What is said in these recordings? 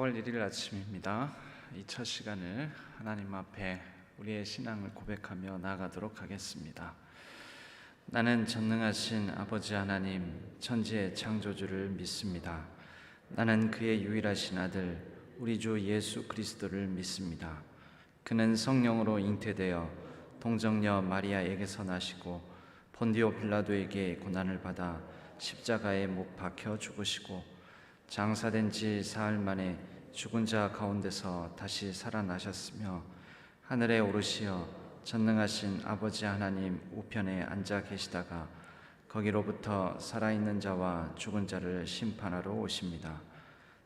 4월 1일 아침입니다. 이 첫 시간을 하나님 앞에 우리의 신앙을 고백하며 나아가도록 하겠습니다. 나는 전능하신 아버지 하나님, 천지의 창조주를 믿습니다. 나는 그의 유일하신 아들, 우리 주 예수 그리스도를 믿습니다. 그는 성령으로 잉태되어 동정녀 마리아에게서 나시고 본디오 빌라도에게 고난을 받아 십자가에 못 박혀 죽으시고 장사된 지 사흘 만에 죽은 자 가운데서 다시 살아나셨으며 하늘에 오르시어 전능하신 아버지 하나님 우편에 앉아 계시다가 거기로부터 살아있는 자와 죽은 자를 심판하러 오십니다.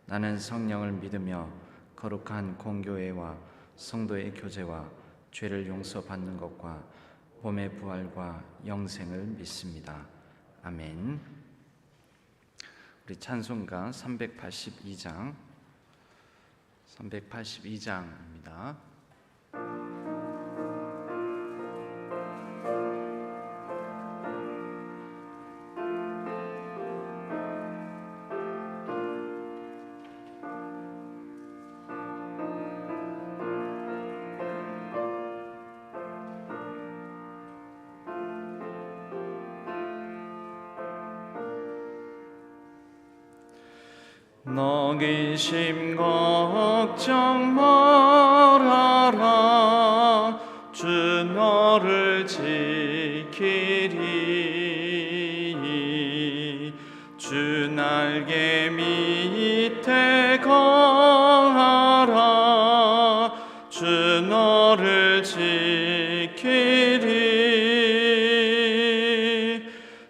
나는 성령을 믿으며 거룩한 공교회와 성도의 교제와 죄를 용서받는 것과 몸의 부활과 영생을 믿습니다. 아멘. 우리 찬송가 382장입니다. 너 근심 걱정 말아라. 주 너를 지키리. 주 날개 밑에 거하라. 주 너를 지키리.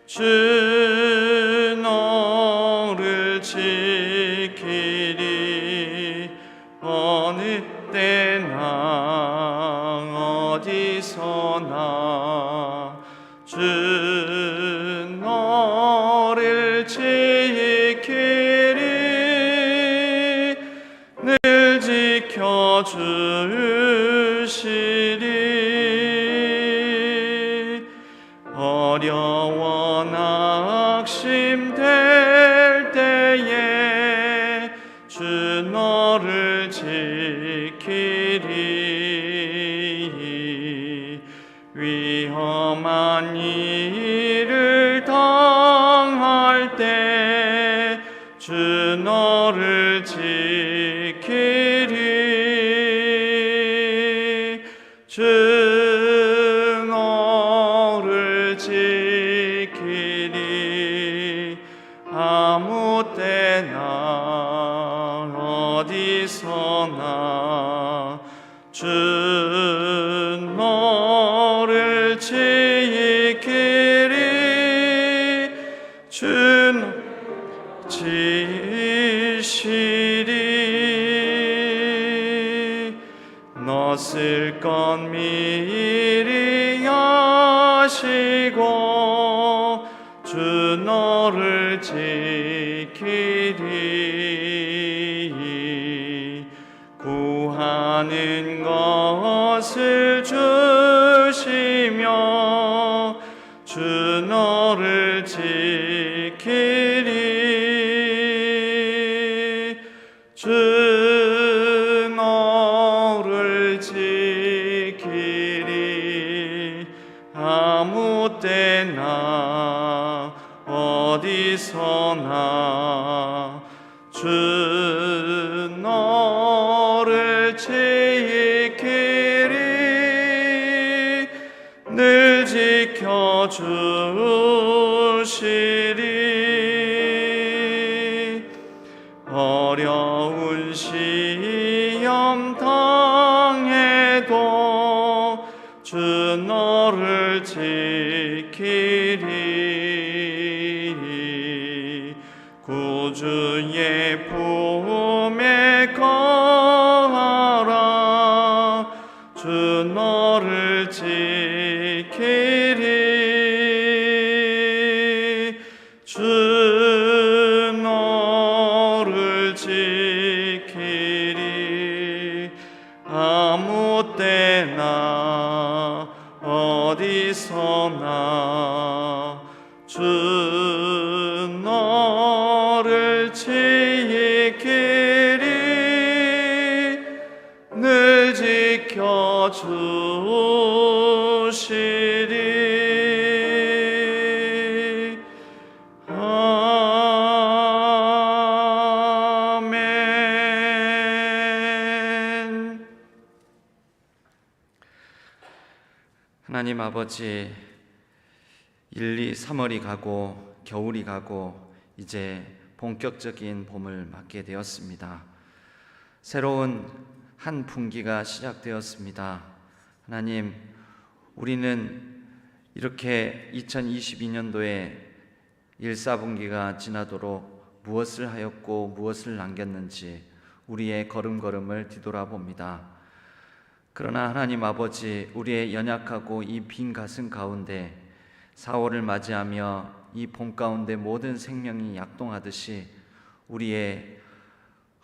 주 너를 지키리. 어느 때나 어디서나 주 너를 지키리. 늘 지켜주시리. 어려워 낙심될 때에 주 너를 지키리. 위험한 일을 당할 때 주 너를 지키리. 주 너를 지키리. 아무 때나 어디서나 주 너를 지키리. 주 너를 지키리. 너 쓸 것 미리 아시고 주 너를 지키리. 구하는 것을 주시며 주 너를 지키리. 주 너를 지키리. 아무 때나 어디서나 주 너를 지키리. 늘 지켜주시리. 어려운 시험 당해도 주 너를 지키리. 구주의 품에 거하라. 주 너를 지키리. 주 너를 지키리. 아무 때나 어디서나 주 너를 지키리. 지켜주시리. 아멘. 하나님 아버지, 1, 2, 3월이 가고 겨울이 가고 이제 본격적인 봄을 맞게 되었습니다. 새로운 한 분기가 시작되었습니다. 하나님, 우리는 이렇게 2022년도에 1, 4분기가 지나도록 무엇을 하였고 무엇을 남겼는지 우리의 걸음걸음을 뒤돌아봅니다. 그러나 하나님 아버지, 우리의 연약하고 이 빈 가슴 가운데 4월을 맞이하며 이 봄 가운데 모든 생명이 약동하듯이 우리의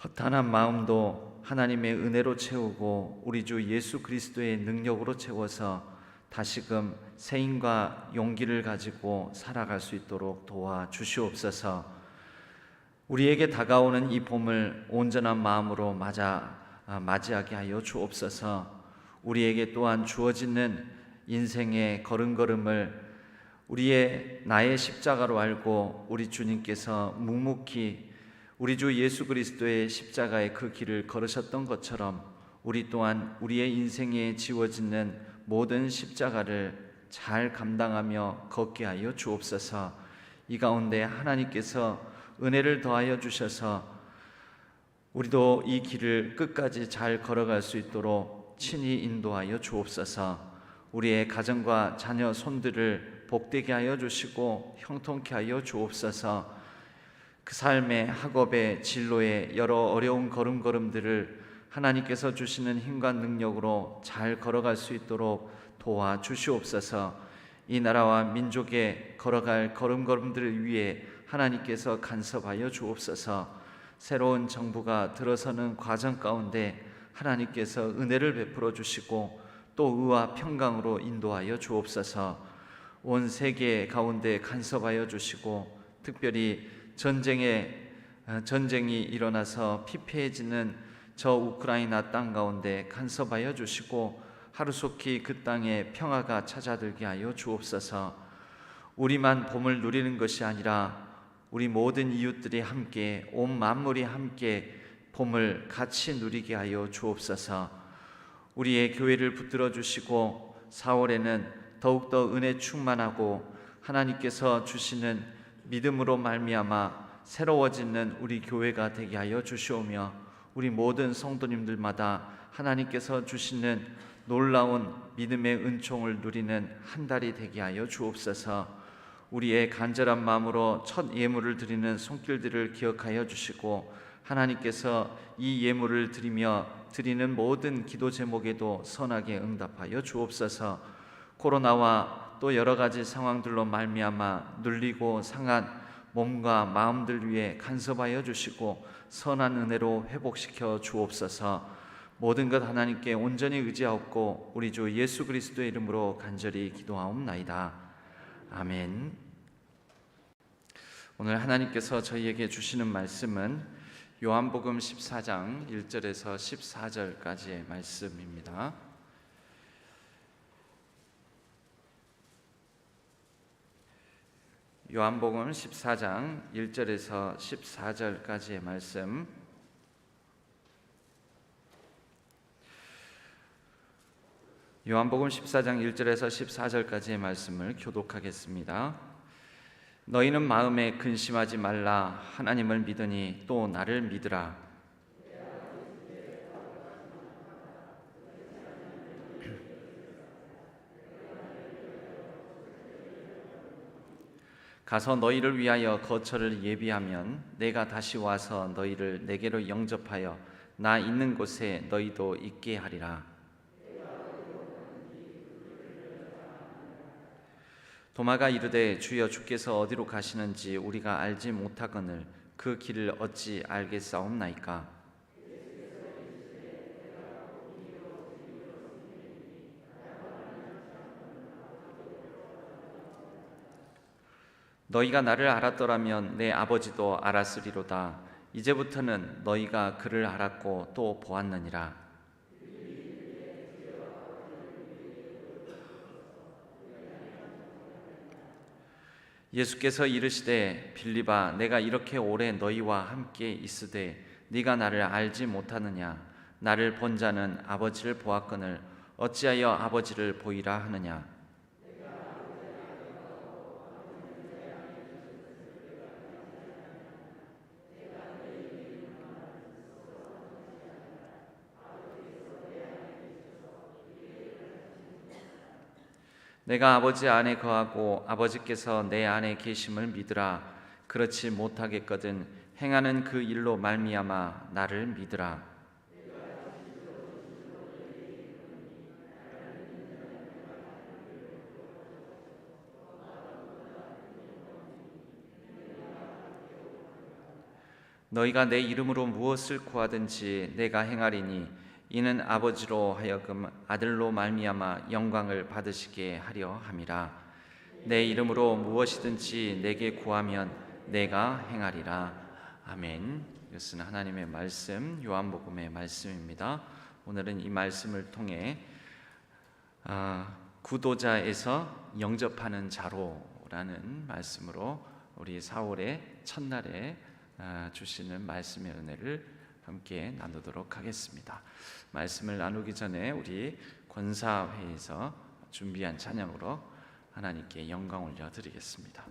허탄한 마음도 하나님의 은혜로 채우고 우리 주 예수 그리스도의 능력으로 채워서 다시금 새 힘과 용기를 가지고 살아갈 수 있도록 도와주시옵소서. 우리에게 다가오는 이 봄을 온전한 마음으로 맞이하게 하여 주옵소서. 우리에게 또한 주어지는 인생의 걸음걸음을 나의 십자가로 알고 우리 주님께서 묵묵히 우리 주 예수 그리스도의 십자가의 그 길을 걸으셨던 것처럼 우리 또한 우리의 인생에 지워지는 모든 십자가를 잘 감당하며 걷게 하여 주옵소서. 이 가운데 하나님께서 은혜를 더하여 주셔서 우리도 이 길을 끝까지 잘 걸어갈 수 있도록 친히 인도하여 주옵소서. 우리의 가정과 자녀 손들을 복되게 하여 주시고 형통케 하여 주옵소서. 그 삶의 학업의 진로의 여러 어려운 걸음걸음들을 하나님께서 주시는 힘과 능력으로 잘 걸어갈 수 있도록 도와주시옵소서. 이 나라와 민족의 걸어갈 걸음걸음들을 위해 하나님께서 간섭하여 주옵소서. 새로운 정부가 들어서는 과정 가운데 하나님께서 은혜를 베풀어 주시고 또 의와 평강으로 인도하여 주옵소서. 온 세계 가운데 간섭하여 주시고 특별히 전쟁이 일어나서 피폐해지는 저 우크라이나 땅 가운데 간섭하여 주시고 하루속히 그 땅에 평화가 찾아들게 하여 주옵소서. 우리만 봄을 누리는 것이 아니라 우리 모든 이웃들이 함께 온 만물이 함께 봄을 같이 누리게 하여 주옵소서. 우리의 교회를 붙들어 주시고 4월에는 더욱더 은혜 충만하고 하나님께서 주시는 믿음으로 말미암아 새로워지는 우리 교회가 되게 하여 주시오며 우리 모든 성도님들마다 하나님께서 주시는 놀라운 믿음의 은총을 누리는 한 달이 되게 하여 주옵소서. 우리의 간절한 마음으로 첫 예물을 드리는 손길들을 기억하여 주시고 하나님께서 이 예물을 드리는 모든 기도 제목에도 선하게 응답하여 주옵소서. 코로나와 또 여러 가지 상황들로 말미암아 눌리고 상한 몸과 마음들 위해 간섭하여 주시고 선한 은혜로 회복시켜 주옵소서. 모든 것 하나님께 온전히 의지하옵고 우리 주 예수 그리스도의 이름으로 간절히 기도하옵나이다. 아멘. 오늘 하나님께서 저희에게 주시는 말씀은 요한복음 14장 1절에서 14절까지의 말씀입니다. 요한복음 14장 1절에서 14절까지의 말씀, 요한복음 14장 1절에서 14절까지의 말씀을 교독하겠습니다. 너희는 마음에 근심하지 말라. 하나님을 믿으니 또 나를 믿으라. 가서 너희를 위하여 거처를 예비하면 내가 다시 와서 너희를 내게로 영접하여 나 있는 곳에 너희도 있게 하리라. 도마가 이르되 주여 주께서 어디로 가시는지 우리가 알지 못하거늘 그 길을 어찌 알겠사옵나이까. 너희가 나를 알았더라면 내 아버지도 알았으리로다. 이제부터는 너희가 그를 알았고 또 보았느니라. 예수께서 이르시되 빌립아 내가 이렇게 오래 너희와 함께 있으되 네가 나를 알지 못하느냐? 나를 본 자는 아버지를 보았거늘 어찌하여 아버지를 보이라 하느냐? 내가 아버지 안에 거하고 아버지께서 내 안에 계심을 믿으라. 그렇지 못하겠거든 행하는 그 일로 말미암아 나를 믿으라. 너희가 내 이름으로 무엇을 구하든지 내가 행하리니 이는 아버지로 하여금 아들로 말미암아 영광을 받으시게 하려 함이라. 내 이름으로 무엇이든지 내게 구하면 내가 행하리라. 아멘. 이것은 하나님의 말씀, 요한복음의 말씀입니다. 오늘은 이 말씀을 통해 구도자에서 영접하는 자로라는 말씀으로 우리 4월의 첫날에 주시는 말씀의 은혜를 함께 나누도록 하겠습니다. 말씀을 나누기 전에 우리 권사회에서 준비한 찬양으로 하나님께 영광 올려드리겠습니다.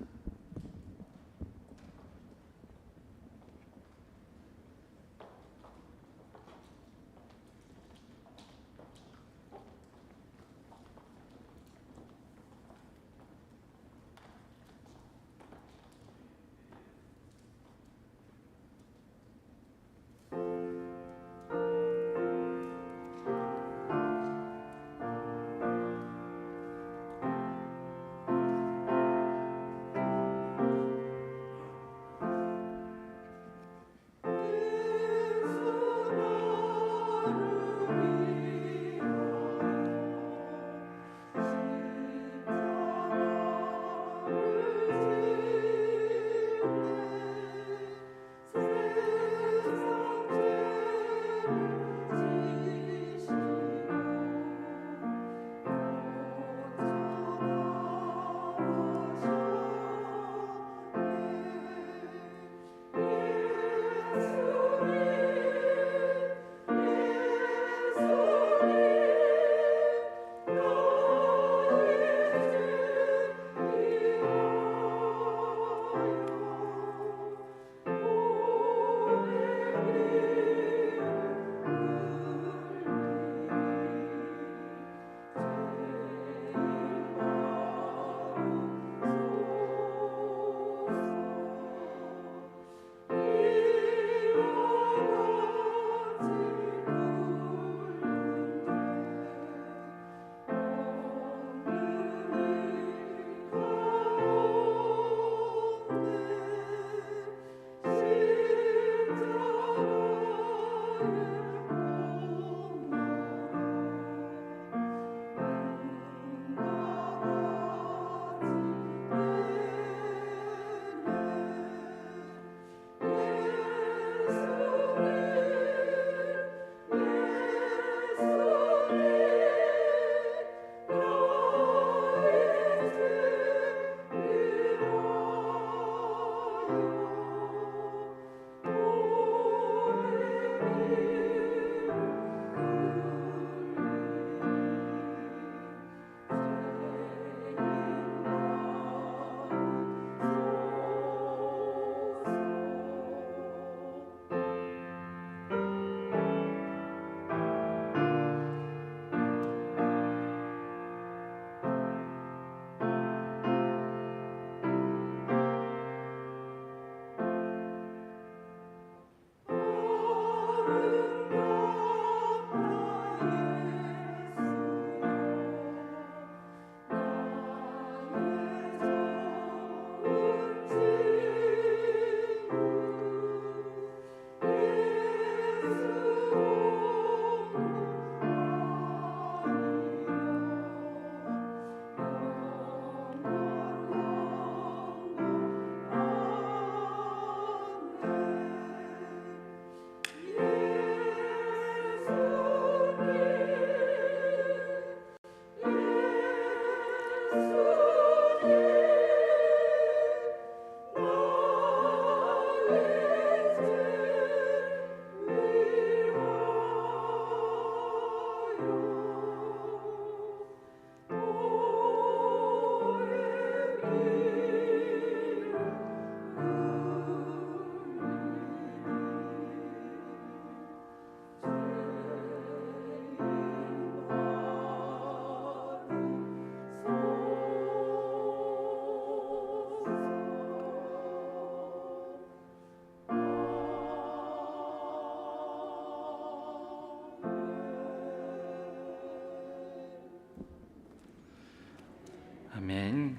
아멘.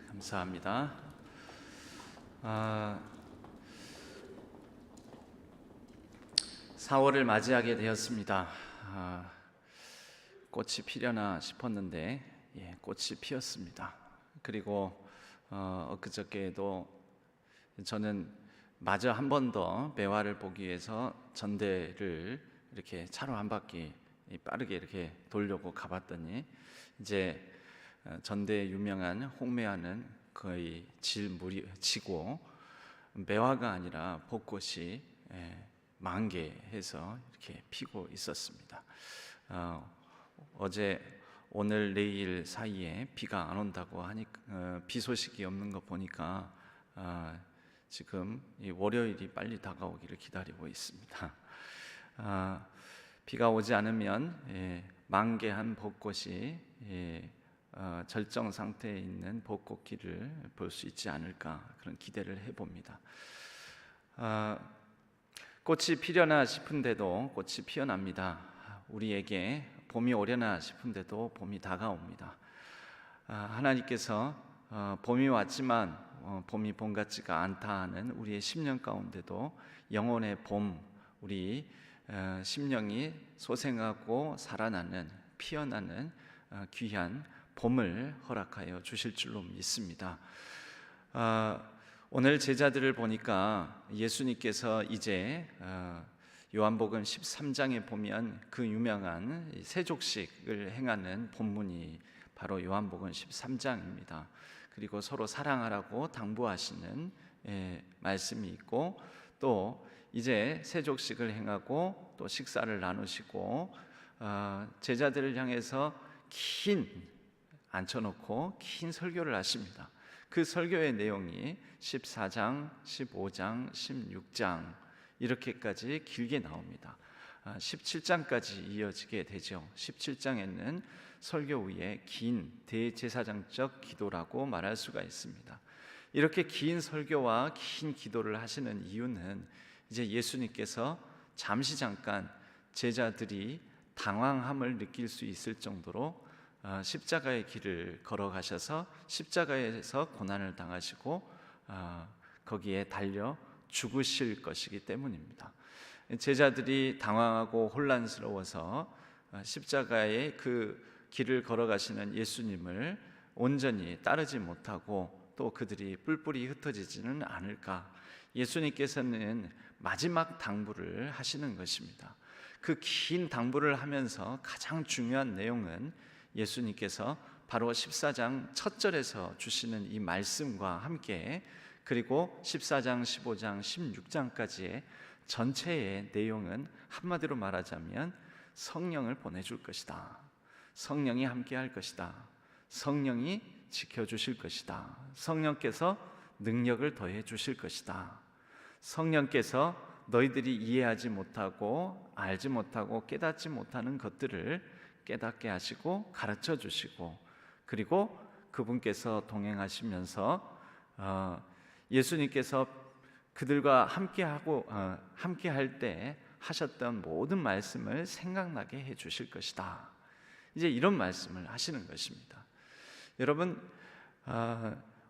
감사합니다. 4월을 맞이하게 되었습니다. 꽃이 피려나 싶었는데 꽃이 피었습니다. 그리고 엊그저께도 저는 마저 한 번 더 매화를 보기 위해서 전대를 이렇게 차로 한 바퀴 빠르게 이렇게 돌려고 가봤더니 이제 전대에 유명한 홍매화는 거의 지고 매화가 아니라 벚꽃이 만개해서 이렇게 피고 있었습니다. 어제 오늘 내일 사이에 비가 안 온다고 하니 비 소식이 없는 거 보니까 지금 이 월요일이 빨리 다가오기를 기다리고 있습니다. 비가 오지 않으면 만개한 벚꽃이 절정 상태에 있는 벚꽃길을 볼 수 있지 않을까 그런 기대를 해봅니다. 꽃이 피려나 싶은데도 꽃이 피어납니다. 우리에게 봄이 오려나 싶은데도 봄이 다가옵니다. 하나님께서 봄이 왔지만 봄이 봄 같지가 않다 하는 우리의 심령 가운데도 영혼의 봄, 우리 심령이 소생하고 살아나는 피어나는 귀한 봄을 허락하여 주실 줄로 믿습니다. 오늘 제자들을 보니까 예수님께서 이제 요한복음 13장에 보면 그 유명한 세족식을 행하는 본문이 바로 요한복음 13장입니다. 그리고 서로 사랑하라고 당부하시는 말씀이 있고, 또 이제 세족식을 행하고 또 식사를 나누시고 제자들을 향해서 앉혀놓고 긴 설교를 하십니다. 그 설교의 내용이 14장, 15장, 16장 이렇게까지 길게 나옵니다. 17장까지 이어지게 되죠. 17장에는 설교 후에 긴 대제사장적 기도라고 말할 수가 있습니다. 이렇게 긴 설교와 긴 기도를 하시는 이유는 이제 예수님께서 잠깐 제자들이 당황함을 느낄 수 있을 정도로 십자가의 길을 걸어가셔서 십자가에서 고난을 당하시고 거기에 달려 죽으실 것이기 때문입니다. 제자들이 당황하고 혼란스러워서 십자가의 그 길을 걸어가시는 예수님을 온전히 따르지 못하고 또 그들이 뿔뿔이 흩어지지는 않을까, 예수님께서는 마지막 당부를 하시는 것입니다. 그 긴 당부를 하면서 가장 중요한 내용은 예수님께서 바로 14장 첫 절에서 주시는 이 말씀과 함께, 그리고 14장, 15장, 16장까지의 전체의 내용은 한마디로 말하자면 성령을 보내줄 것이다. 성령이 함께 할 것이다. 성령이 지켜주실 것이다. 성령께서 능력을 더해 주실 것이다. 성령께서 너희들이 이해하지 못하고 알지 못하고 깨닫지 못하는 것들을 깨닫게 하시고 가르쳐 주시고, 그리고 그분께서 동행하시면서 예수님께서 그들과 함께 할 때 하셨던 모든 말씀을 생각나게 해 주실 것이다. 이제 이런 말씀을 하시는 것입니다. 여러분,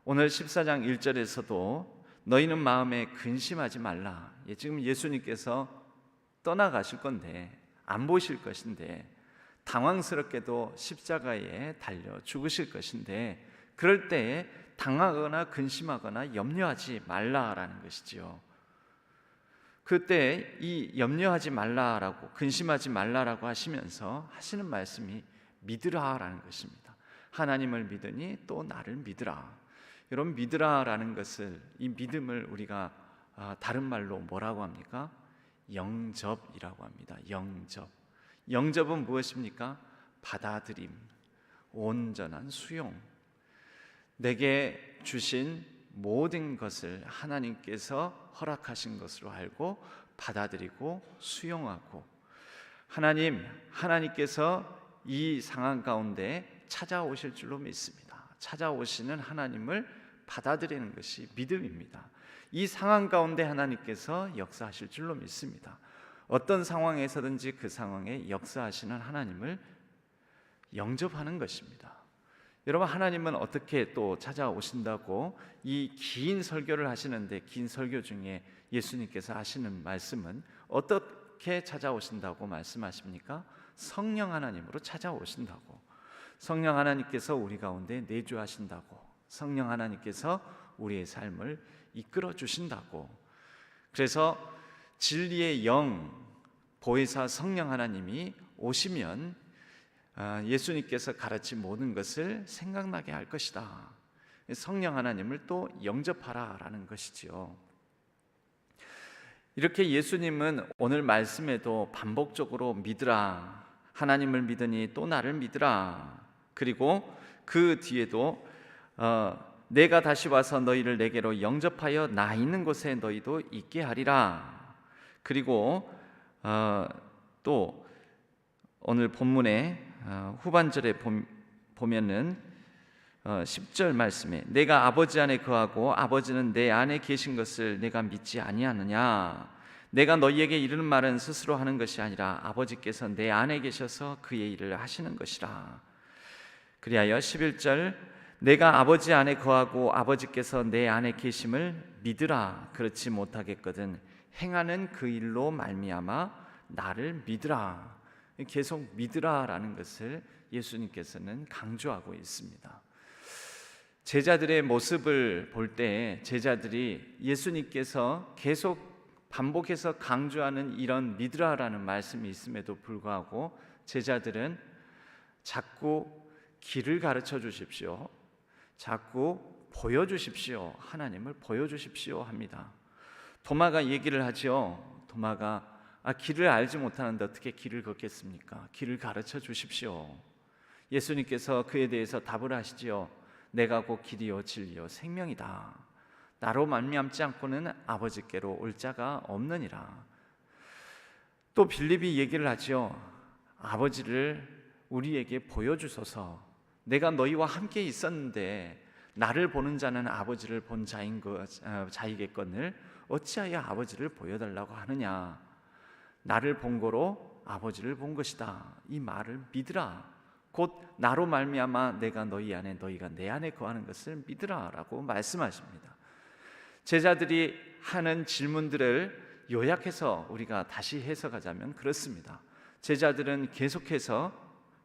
오늘 14장 1절에서도 너희는 마음에 근심하지 말라. 지금 예수님께서 떠나가실 건데, 안 보실 것인데, 당황스럽게도 십자가에 달려 죽으실 것인데, 그럴 때에 당하거나 근심하거나 염려하지 말라라는 것이지요. 그때 이 염려하지 말라라고, 근심하지 말라라고 하시면서 하시는 말씀이 믿으라라는 것입니다. 하나님을 믿으니 또 나를 믿으라. 여러분, 믿으라라는 것을, 이 믿음을 우리가 다른 말로 뭐라고 합니까? 영접이라고 합니다. 영접은 무엇입니까? 받아들임, 온전한 수용. 내게 주신 모든 것을 하나님께서 허락하신 것으로 알고 받아들이고 수용하고, 하나님께서 이 상황 가운데 찾아오실 줄로 믿습니다. 찾아오시는 하나님을 받아들이는 것이 믿음입니다. 이 상황 가운데 하나님께서 역사하실 줄로 믿습니다. 어떤 상황에서든지 그 상황에 역사하시는 하나님을 영접하는 것입니다. 여러분, 하나님은 어떻게 또 찾아오신다고 이 긴 설교를 하시는데, 긴 설교 중에 예수님께서 하시는 말씀은 어떻게 찾아오신다고 말씀하십니까? 성령 하나님으로 찾아오신다고. 성령 하나님께서 우리 가운데 내주하신다고. 성령 하나님께서 우리의 삶을 이끌어 주신다고. 그래서 진리의 영, 보혜사 성령 하나님이 오시면 예수님께서 가르친 모든 것을 생각나게 할 것이다. 성령 하나님을 또 영접하라라는 것이지요. 이렇게 예수님은 오늘 말씀에도 반복적으로 믿으라, 하나님을 믿으니 또 나를 믿으라, 그리고 그 뒤에도 내가 다시 와서 너희를 내게로 영접하여 나 있는 곳에 너희도 있게 하리라. 그리고 또 오늘 본문의 후반절에 보면은 10절 말씀에 내가 아버지 안에 거하고 아버지는 내 안에 계신 것을 내가 믿지 아니하느냐. 내가 너희에게 이르는 말은 스스로 하는 것이 아니라 아버지께서 내 안에 계셔서 그의 일을 하시는 것이라. 그리하여 11절 내가 아버지 안에 거하고 아버지께서 내 안에 계심을 믿으라. 그렇지 못하겠거든 행하는 그 일로 말미암아 나를 믿으라. 계속 믿으라라는 것을 예수님께서는 강조하고 있습니다. 제자들의 모습을 볼 때 제자들이 예수님께서 계속 반복해서 강조하는 이런 믿으라라는 말씀이 있음에도 불구하고 제자들은 자꾸 길을 가르쳐 주십시오, 자꾸 보여주십시오, 하나님을 보여주십시오 합니다. 도마가 얘기를 하죠. 도마가 길을 알지 못하는데 어떻게 길을 걷겠습니까? 길을 가르쳐 주십시오. 예수님께서 그에 대해서 답을 하시지요. 내가 곧 길이요 진리요 생명이다. 나로 말미암지 않고는 아버지께로 올 자가 없느니라. 또 빌립이 얘기를 하지요. 아버지를 우리에게 보여주소서. 내가 너희와 함께 있었는데 나를 보는 자는 아버지를 본 자이겠거늘 어찌하여 아버지를 보여달라고 하느냐. 나를 본 거로 아버지를 본 것이다. 이 말을 믿으라. 곧 나로 말미암아 내가 너희 안에 너희가 내 안에 거하는 것을 믿으라라고 말씀하십니다. 제자들이 하는 질문들을 요약해서 우리가 다시 해석하자면 그렇습니다. 제자들은 계속해서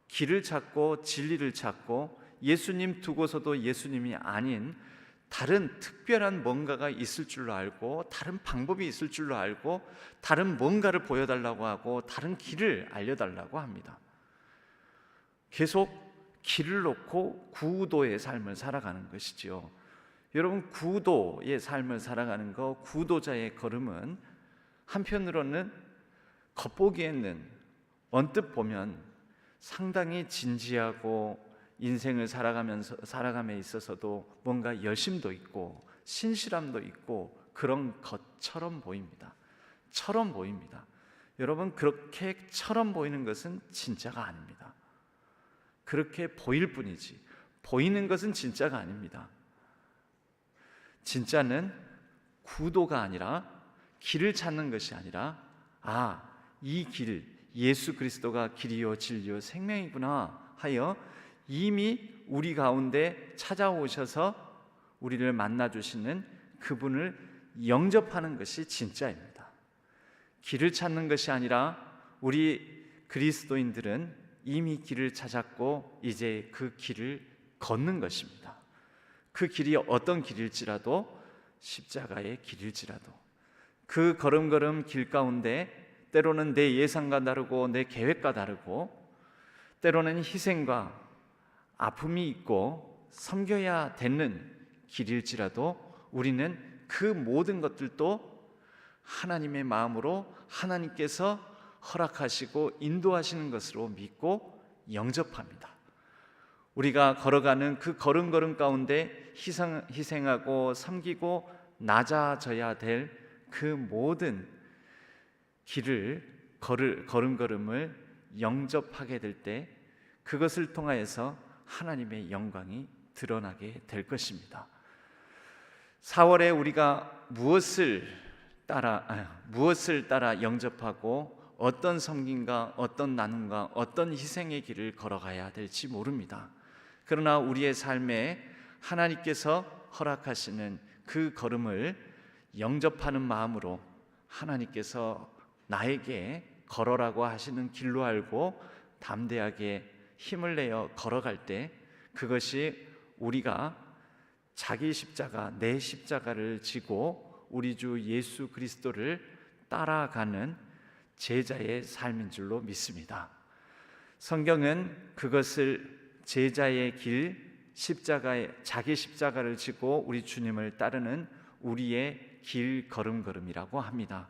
길을 찾고 진리를 찾고 예수님 두고서도 예수님이 아닌 다른 특별한 뭔가가 있을 줄로 알고 다른 방법이 있을 줄로 알고 다른 뭔가를 보여달라고 하고 다른 길을 알려달라고 합니다. 계속 길을 놓고 구도의 삶을 살아가는 것이지요. 여러분, 구도의 삶을 살아가는 것, 구도자의 걸음은 한편으로는 겉보기에는 언뜻 보면 상당히 진지하고 인생을 살아감에 있어서도 뭔가 열심도 있고 신실함도 있고 그런 것처럼 보입니다. 처럼 보입니다. 여러분, 그렇게처럼 보이는 것은 진짜가 아닙니다. 그렇게 보일 뿐이지 보이는 것은 진짜가 아닙니다. 진짜는 구도가 아니라 길을 찾는 것이 아니라 이 길, 예수 그리스도가 길이요 진리요 생명이구나 하여 이미 우리 가운데 찾아오셔서 우리를 만나주시는 그분을 영접하는 것이 진짜입니다. 길을 찾는 것이 아니라 우리 그리스도인들은 이미 길을 찾았고 이제 그 길을 걷는 것입니다. 그 길이 어떤 길일지라도 십자가의 길일지라도 그 걸음걸음 길 가운데 때로는 내 예상과 다르고 내 계획과 다르고 때로는 희생과 아픔이 있고 섬겨야 되는 길일지라도 우리는 그 모든 것들도 하나님의 마음으로 하나님께서 허락하시고 인도하시는 것으로 믿고 영접합니다. 우리가 걸어가는 그 걸음걸음 가운데 희생하고 섬기고 낮아져야 될 그 모든 걸음걸음을 영접하게 될 때 그것을 통하여서 하나님의 영광이 드러나게 될 것입니다. 4월에 우리가 무엇을 따라 영접하고 어떤 섬김과 어떤 나눔과 어떤 희생의 길을 걸어가야 될지 모릅니다. 그러나 우리의 삶에 하나님께서 허락하시는 그 걸음을 영접하는 마음으로 하나님께서 나에게 걸어라고 하시는 길로 알고 담대하게 힘을 내어 걸어갈 때, 그것이 우리가 자기 십자가, 내 십자가를 지고 우리 주 예수 그리스도를 따라가는 제자의 삶인 줄로 믿습니다. 성경은 그것을 제자의 길, 자기 십자가를 지고 우리 주님을 따르는 우리의 길 걸음걸음이라고 합니다.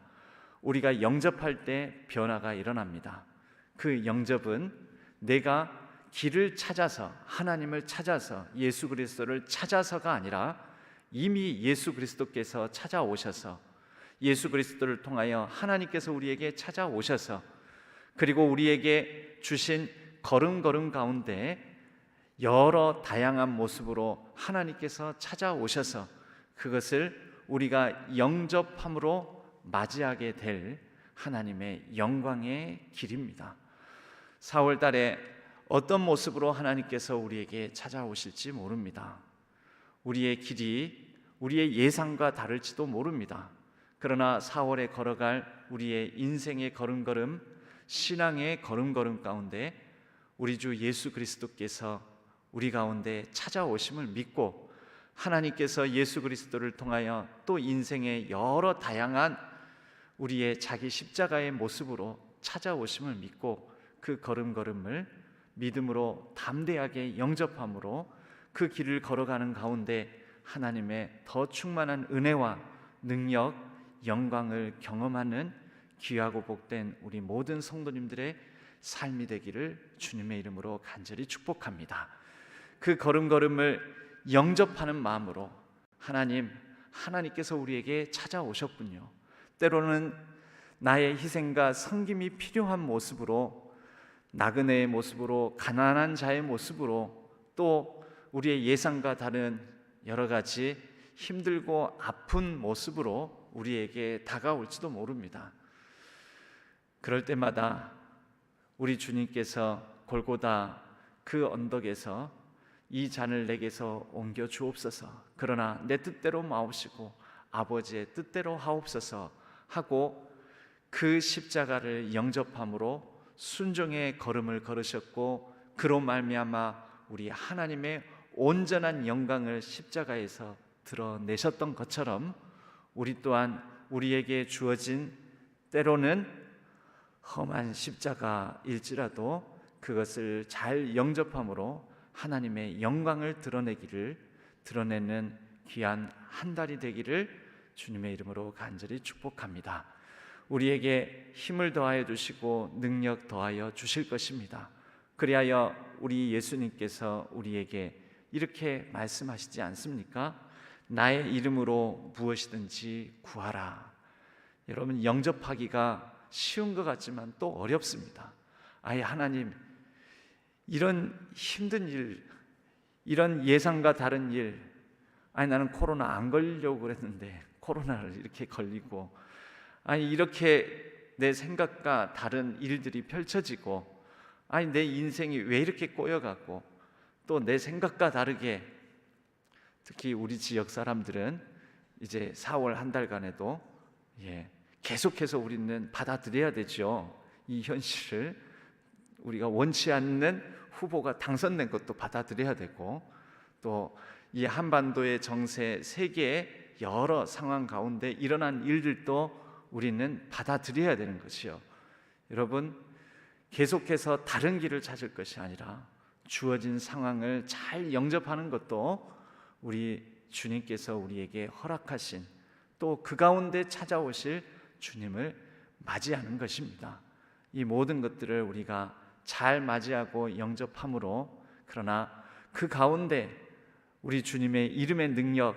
우리가 영접할 때 변화가 일어납니다. 그 영접은 내가 길을 찾아서, 하나님을 찾아서, 예수 그리스도를 찾아서가 아니라 이미 예수 그리스도께서 찾아오셔서, 예수 그리스도를 통하여 하나님께서 우리에게 찾아오셔서, 그리고 우리에게 주신 걸음걸음 가운데 여러 다양한 모습으로 하나님께서 찾아오셔서 그것을 우리가 영접함으로 맞이하게 될 하나님의 영광의 길입니다. 4월 달에 어떤 모습으로 하나님께서 우리에게 찾아오실지 모릅니다. 우리의 길이 우리의 예상과 다를지도 모릅니다. 그러나 4월에 걸어갈 우리의 인생의 걸음걸음, 신앙의 걸음걸음 가운데 우리 주 예수 그리스도께서 우리 가운데 찾아오심을 믿고, 하나님께서 예수 그리스도를 통하여 또 인생의 여러 다양한 우리의 자기 십자가의 모습으로 찾아오심을 믿고 그 걸음걸음을 믿음으로 담대하게 영접함으로 그 길을 걸어가는 가운데 하나님의 더 충만한 은혜와 능력, 영광을 경험하는 귀하고 복된 우리 모든 성도님들의 삶이 되기를 주님의 이름으로 간절히 축복합니다. 그 걸음걸음을 영접하는 마음으로 하나님께서 우리에게 찾아오셨군요. 때로는 나의 희생과 섬김이 필요한 모습으로, 나그네의 모습으로, 가난한 자의 모습으로, 또 우리의 예상과 다른 여러 가지 힘들고 아픈 모습으로 우리에게 다가올지도 모릅니다. 그럴 때마다 우리 주님께서 골고다 그 언덕에서 이 잔을 내게서 옮겨 주옵소서, 그러나 내 뜻대로 마옵시고 아버지의 뜻대로 하옵소서 하고 그 십자가를 영접함으로 순종의 걸음을 걸으셨고, 그로 말미암아 우리 하나님의 온전한 영광을 십자가에서 드러내셨던 것처럼 우리 또한 우리에게 주어진 때로는 험한 십자가일지라도 그것을 잘 영접함으로 하나님의 영광을 드러내는 귀한 한 달이 되기를 주님의 이름으로 간절히 축복합니다. 우리에게 힘을 더하여 주시고 능력 더하여 주실 것입니다. 그리하여 우리 예수님께서 우리에게 이렇게 말씀하시지 않습니까? 나의 이름으로 무엇이든지 구하라. 여러분, 영접하기가 쉬운 것 같지만 또 어렵습니다. 아예 하나님, 이런 힘든 일, 이런 예상과 다른 일, 나는 코로나 안 걸리려고 그랬는데 코로나를 이렇게 걸리고, 이렇게 내 생각과 다른 일들이 펼쳐지고, 내 인생이 왜 이렇게 꼬여갖고 또 내 생각과 다르게, 특히 우리 지역 사람들은 이제 4월 한 달간에도 계속해서 우리는 받아들여야 되죠. 이 현실을 우리가 원치 않는 후보가 당선된 것도 받아들여야 되고, 또 이 한반도의 정세, 세계의 여러 상황 가운데 일어난 일들도 우리는 받아들여야 되는 것이요. 여러분, 계속해서 다른 길을 찾을 것이 아니라 주어진 상황을 잘 영접하는 것도 우리 주님께서 우리에게 허락하신, 또 그 가운데 찾아오실 주님을 맞이하는 것입니다. 이 모든 것들을 우리가 잘 맞이하고 영접함으로, 그러나 그 가운데 우리 주님의 이름의 능력,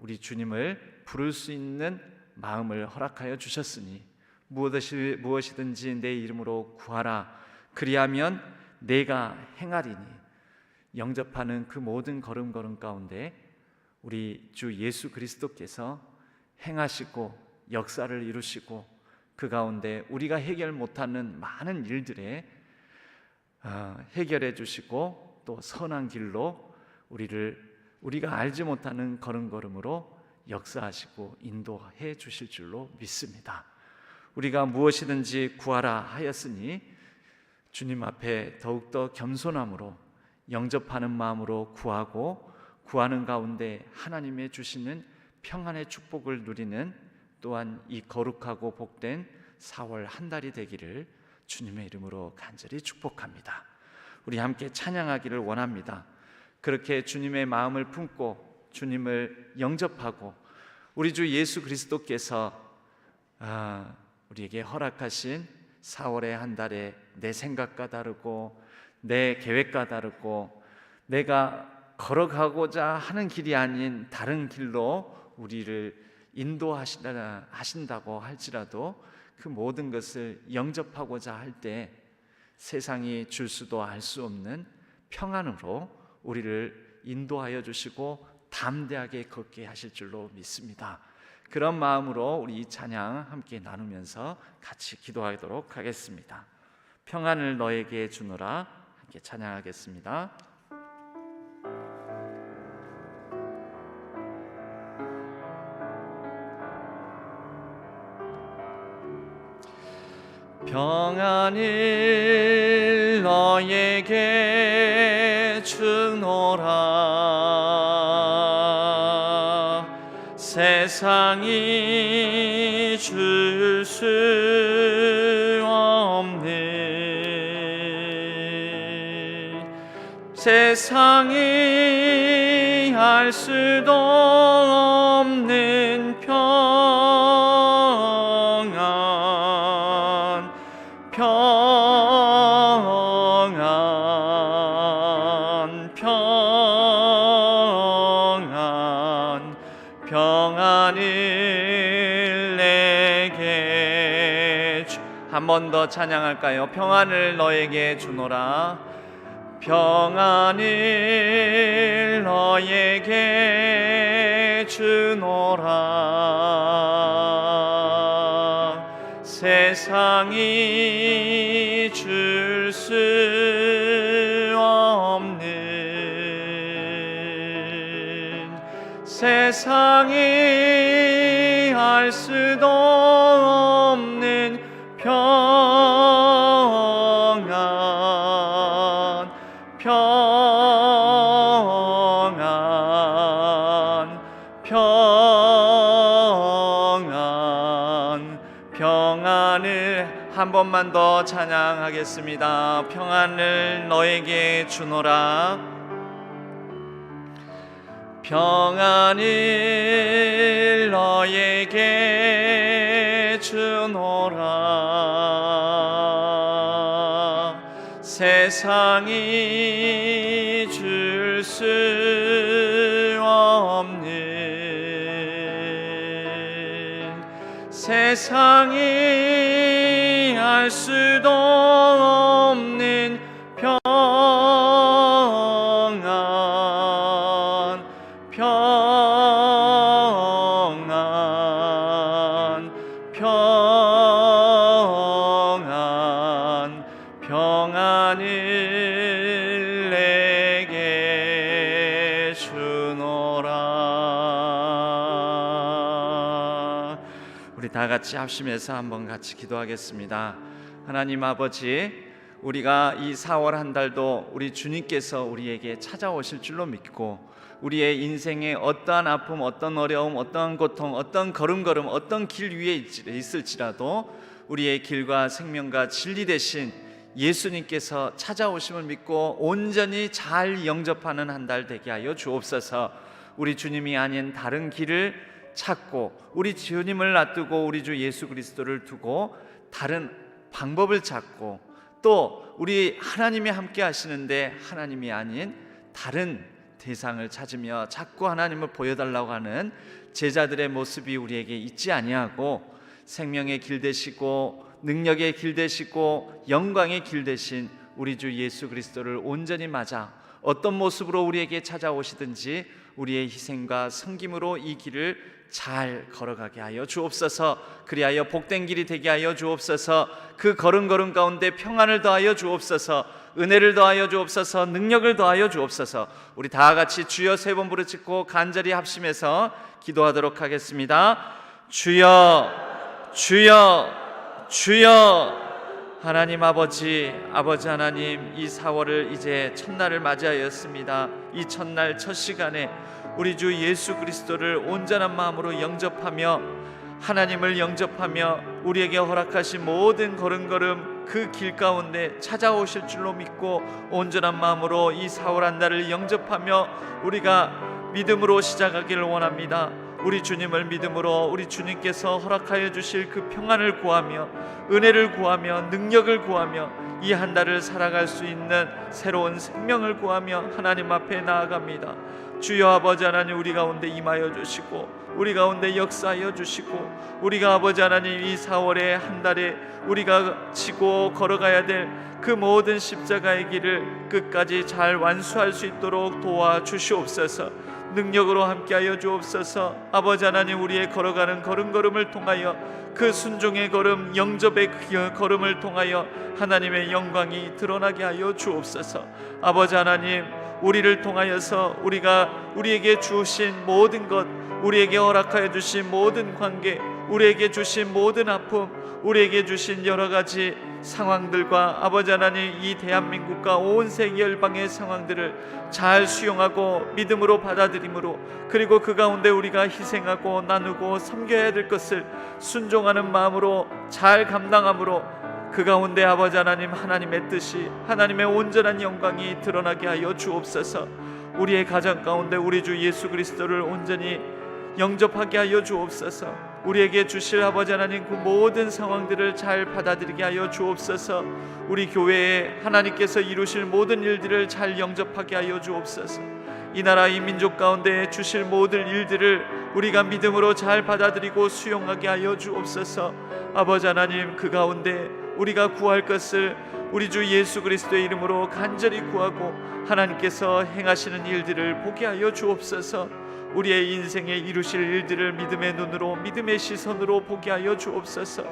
우리 주님을 부를 수 있는 마음을 허락하여 주셨으니 무엇이든지 내 이름으로 구하라, 그리하면 내가 행하리니, 영접하는 그 모든 걸음걸음 가운데 우리 주 예수 그리스도께서 행하시고 역사를 이루시고, 그 가운데 우리가 해결 못하는 많은 일들에 해결해 주시고 또 선한 길로 우리가 알지 못하는 걸음걸음으로 역사하시고 인도해 주실 줄로 믿습니다. 우리가 무엇이든지 구하라 하였으니 주님 앞에 더욱더 겸손함으로 영접하는 마음으로 구하고 구하는 가운데 하나님의 주시는 평안의 축복을 누리는 또한 이 거룩하고 복된 4월 한 달이 되기를 주님의 이름으로 간절히 축복합니다. 우리 함께 찬양하기를 원합니다. 그렇게 주님의 마음을 품고 주님을 영접하고 우리 주 예수 그리스도께서 우리에게 허락하신 4월의 한 달에 내 생각과 다르고 내 계획과 다르고 내가 걸어가고자 하는 길이 아닌 다른 길로 우리를 인도하신다고 할지라도 그 모든 것을 영접하고자 할 때 세상이 줄 수도 알 수 없는 평안으로 우리를 인도하여 주시고 담대하게 걷게 하실 줄로 믿습니다. 그런 마음으로 우리 이 찬양 함께 나누면서 같이 기도하도록 하겠습니다. 평안을 너에게 주노라 함께 찬양하겠습니다. 평안을 너에게 주노라 세상이 줄 수 없는 세상이 알 수도 없는 평안을 내게 한 번 더 찬양할까요? 평안을 너에게 주노라 평안을 너에게 주노라 세상이 줄 수 없는 세상이 알 수도 없는 평안 평안을 한 번만 더 찬양하겠습니다. 평안을 너에게 주노라 평안을 너에게 주노라 세상이 줄 수 없는 세상이 알 수도 없는 평안을 내게 주노라. 우리 다 같이 합심해서 한번 같이 기도하겠습니다. 하나님 아버지, 우리가 이 4월 한 달도 우리 주님께서 우리에게 찾아오실 줄로 믿고 우리의 인생에 어떠한 아픔, 어떤 어려움, 어떠한 고통, 어떤 걸음걸음, 어떤 길 위에 있을지라도 우리의 길과 생명과 진리 되신 예수님께서 찾아오심을 믿고 온전히 잘 영접하는 한 달 되게 하여 주옵소서. 우리 주님이 아닌 다른 길을 찾고 우리 주님을 놔두고 우리 주 예수 그리스도를 두고 다른 방법을 찾고 또 우리 하나님이 함께 하시는데 하나님이 아닌 다른 대상을 찾으며 자꾸 하나님을 보여달라고 하는 제자들의 모습이 우리에게 있지 아니하고 생명의 길 되시고 능력의 길 되시고 영광의 길 되신 우리 주 예수 그리스도를 온전히 맞아 어떤 모습으로 우리에게 찾아오시든지 우리의 희생과 섬김으로 이 길을 잘 걸어가게 하여 주옵소서. 그리하여 복된 길이 되게 하여 주옵소서. 그 걸음걸음 가운데 평안을 더하여 주옵소서. 은혜를 더하여 주옵소서. 능력을 더하여 주옵소서. 우리 다 같이 주여 세 번 부르짖고 간절히 합심해서 기도하도록 하겠습니다. 주여, 주여, 주여. 하나님 아버지 하나님, 이 4월을 이제 첫날을 맞이하였습니다. 이 첫날 첫 시간에 우리 주 예수 그리스도를 온전한 마음으로 영접하며 하나님을 영접하며 우리에게 허락하신 모든 걸음걸음 그 길 가운데 찾아오실 줄로 믿고 온전한 마음으로 이 4월 한 달을 영접하며 우리가 믿음으로 시작하기를 원합니다. 우리 주님을 믿음으로 우리 주님께서 허락하여 주실 그 평안을 구하며 은혜를 구하며 능력을 구하며 이 한 달을 살아갈 수 있는 새로운 생명을 구하며 하나님 앞에 나아갑니다. 주여 아버지 하나님, 우리 가운데 임하여 주시고 우리 가운데 역사하여 주시고 우리가 아버지 하나님 이 4월의 한 달에 우리가 지고 걸어가야 될 그 모든 십자가의 길을 끝까지 잘 완수할 수 있도록 도와주시옵소서. 능력으로 함께하여 주옵소서. 아버지 하나님, 우리의 걸어가는 걸음걸음을 통하여 그 순종의 걸음, 영접의 그 걸음을 통하여 하나님의 영광이 드러나게 하여 주옵소서. 아버지 하나님, 우리를 통하여서 우리가 우리에게 주신 모든 것, 우리에게 허락하여 주신 모든 관계, 우리에게 주신 모든 아픔, 우리에게 주신 여러 가지 상황들과 아버지 하나님, 이 대한민국과 온 세계 열방의 상황들을 잘 수용하고 믿음으로 받아들임으로, 그리고 그 가운데 우리가 희생하고 나누고 섬겨야 될 것을 순종하는 마음으로 잘 감당함으로 그 가운데 아버지 하나님, 하나님의 뜻이, 하나님의 온전한 영광이 드러나게 하여 주옵소서. 우리의 가정 가운데 우리 주 예수 그리스도를 온전히 영접하게 하여 주옵소서. 우리에게 주실 아버지 하나님 그 모든 상황들을 잘 받아들이게 하여 주옵소서. 우리 교회에 하나님께서 이루실 모든 일들을 잘 영접하게 하여 주옵소서. 이 나라 이 민족 가운데 주실 모든 일들을 우리가 믿음으로 잘 받아들이고 수용하게 하여 주옵소서. 아버지 하나님, 그 가운데 우리가 구할 것을 우리 주 예수 그리스도의 이름으로 간절히 구하고 하나님께서 행하시는 일들을 보게 하여 주옵소서. 우리의 인생에 이루실 일들을 믿음의 눈으로, 믿음의 시선으로 보게 하여 주옵소서.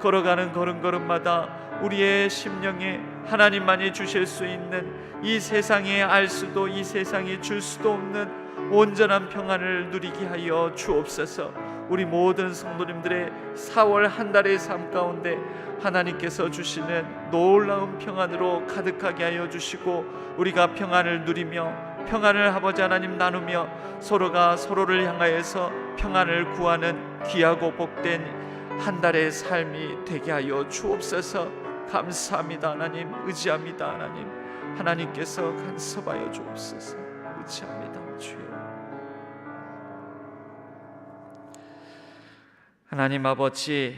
걸어가는 걸음걸음마다 우리의 심령에 하나님만이 주실 수 있는, 이 세상에 알 수도 이 세상에 줄 수도 없는 온전한 평안을 누리게 하여 주옵소서. 우리 모든 성도님들의 4월 한 달의 삶 가운데 하나님께서 주시는 놀라운 평안으로 가득하게 하여 주시고 우리가 평안을 누리며 평안을 아버지 하나님 나누며 서로가 서로를 향하여서 평안을 구하는 귀하고 복된 한 달의 삶이 되게 하여 주옵소서. 감사합니다 하나님, 의지합니다 하나님. 하나님께서 간섭하여 주옵소서. 의지합니다 주여. 하나님 아버지,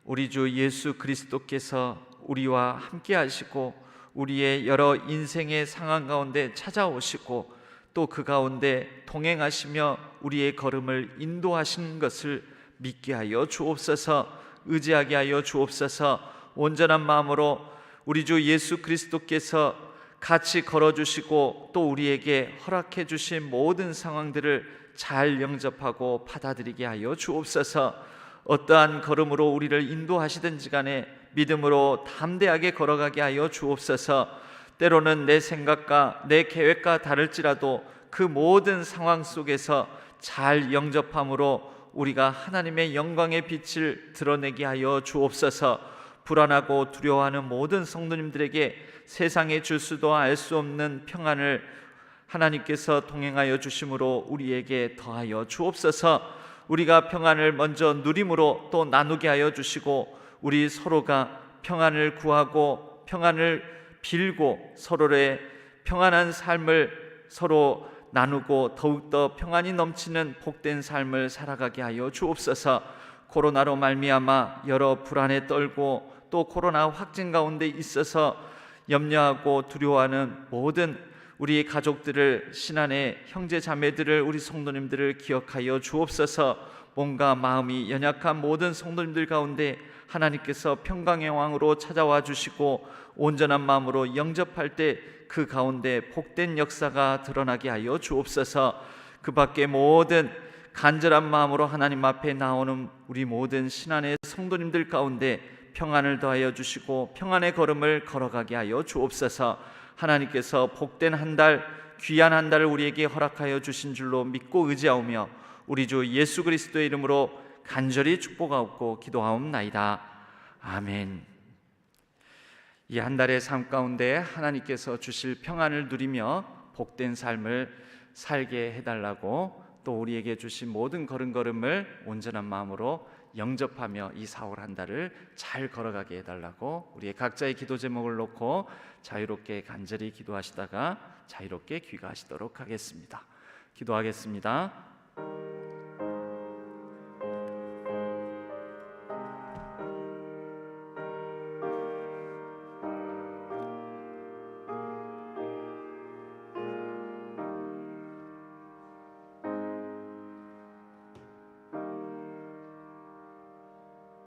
우리 주 예수 그리스도께서 우리와 함께 하시고 우리의 여러 인생의 상황 가운데 찾아오시고 또 그 가운데 동행하시며 우리의 걸음을 인도하시는 것을 믿게 하여 주옵소서. 의지하게 하여 주옵소서. 온전한 마음으로 우리 주 예수 그리스도께서 같이 걸어주시고 또 우리에게 허락해 주신 모든 상황들을 잘 영접하고 받아들이게 하여 주옵소서. 어떠한 걸음으로 우리를 인도하시든지 간에 믿음으로 담대하게 걸어가게 하여 주옵소서. 때로는 내 생각과 내 계획과 다를지라도 그 모든 상황 속에서 잘 영접함으로 우리가 하나님의 영광의 빛을 드러내게 하여 주옵소서. 불안하고 두려워하는 모든 성도님들에게 세상에 줄 수도 알 수 없는 평안을 하나님께서 동행하여 주심으로 우리에게 더하여 주옵소서. 우리가 평안을 먼저 누림으로 또 나누게 하여 주시고 우리 서로가 평안을 구하고 평안을 빌고 서로의 평안한 삶을 서로 나누고 더욱더 평안이 넘치는 복된 삶을 살아가게 하여 주옵소서. 코로나로 말미암아 여러 불안에 떨고 또 코로나 확진 가운데 있어서 염려하고 두려워하는 모든 우리 가족들을, 신안의 형제 자매들을, 우리 성도님들을 기억하여 주옵소서. 몸과 마음이 연약한 모든 성도님들 가운데 하나님께서 평강의 왕으로 찾아와 주시고 온전한 마음으로 영접할 때 그 가운데 복된 역사가 드러나게 하여 주옵소서. 그 밖에 모든 간절한 마음으로 하나님 앞에 나오는 우리 모든 신안의 성도님들 가운데 평안을 더하여 주시고 평안의 걸음을 걸어가게 하여 주옵소서. 하나님께서 복된 한 달, 귀한 한 달을 우리에게 허락하여 주신 줄로 믿고 의지하오며 우리 주 예수 그리스도의 이름으로 간절히 축복하옵고 기도하옵나이다. 아멘. 이 한 달의 삶 가운데 하나님께서 주실 평안을 누리며 복된 삶을 살게 해달라고, 또 우리에게 주신 모든 걸음걸음을 온전한 마음으로 영접하며 이 4월 한 달을 잘 걸어가게 해달라고 우리의 각자의 기도 제목을 놓고 자유롭게 간절히 기도하시다가 자유롭게 귀가하시도록 하겠습니다. 기도하겠습니다.